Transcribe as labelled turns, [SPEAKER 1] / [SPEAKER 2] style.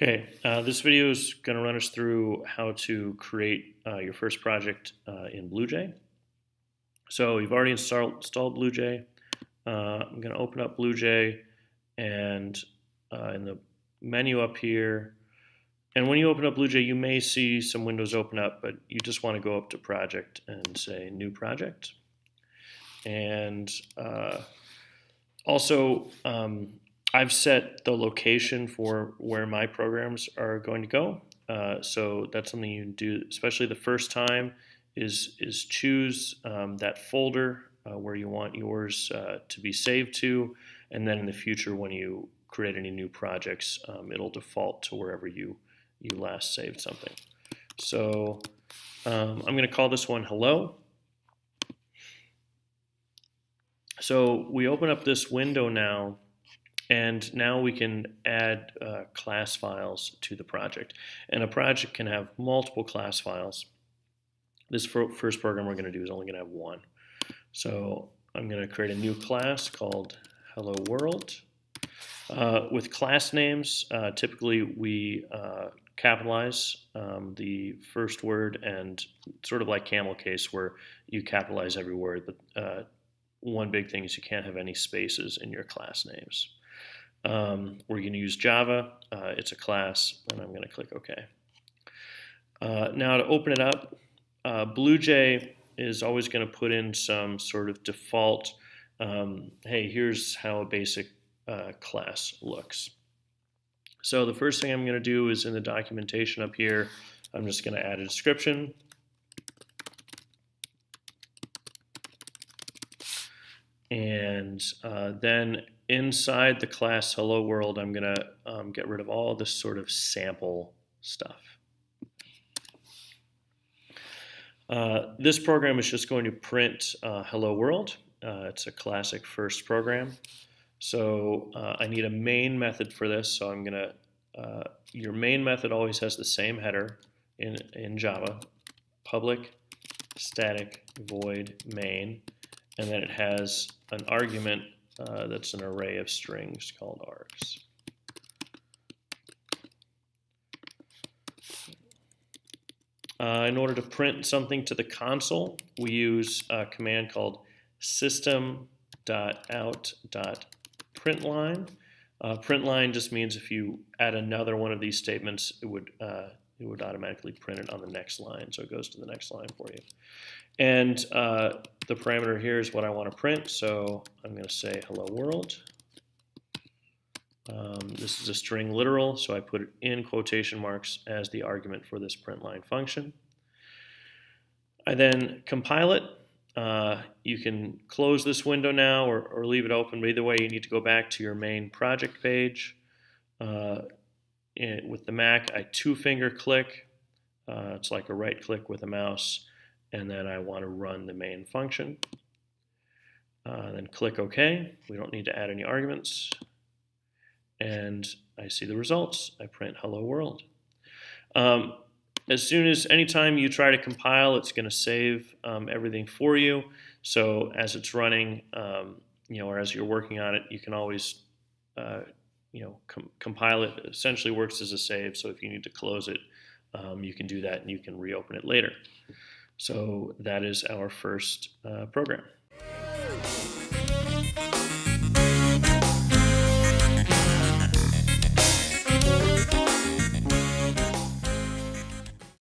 [SPEAKER 1] Okay, this video is going to run us through how to create your first project in BlueJ. So you've already installed BlueJ. I'm going to open up BlueJ and in the menu up here, and when you open up BlueJ, you may see some windows open up, but you just want to go up to Project and say New Project. And also, I've set the location for where my programs are going to go. So that's something you can do, especially the first time, is choose that folder where you want yours to be saved to, and then in the future when you create any new projects, it'll default to wherever you last saved something. So I'm going to call this one Hello. So we open up this window now, and now we can add class files to the project. And a project can have multiple class files. This first program we're going to do is only going to have one. So I'm going to create a new class called Hello World. With class names, typically we capitalize the first word, and sort of like camel case where you capitalize every word. But one big thing is you can't have any spaces in your class names. We're going to use Java. It's a class, and I'm going to click OK. Now to open it up, BlueJ is always going to put in some sort of default, hey, here's how a basic class looks. So the first thing I'm going to do is in the documentation up here, I'm just going to add a description. And then inside the class Hello World, I'm going to get rid of all this sort of sample stuff. This program is just going to print Hello World. It's a classic first program. So I need a main method for this. So I'm going to, your main method always has the same header in Java, public static void main, and then it has an argument that's an array of strings called args. In order to print something to the console, we use a command called system.out.println. Println just means if you add another one of these statements, it would automatically print it on the next line, so it goes to the next line for you. And the parameter here is what I want to print, so I'm going to say hello world. This is a string literal, so I put it in quotation marks as the argument for this println function. I then compile it. You can close this window now or leave it open, but either way you need to go back to your main project page. With the Mac, I two-finger click. It's like a right click with a mouse, and then I want to run the main function. Then click OK. We don't need to add any arguments. And I see the results. I print hello world. Anytime you try to compile, it's going to save everything for you. So as it's running, or as you're working on it, you can always, compile it. It essentially works as a save. So if you need to close it, you can do that, and you can reopen it later. So that is our first program.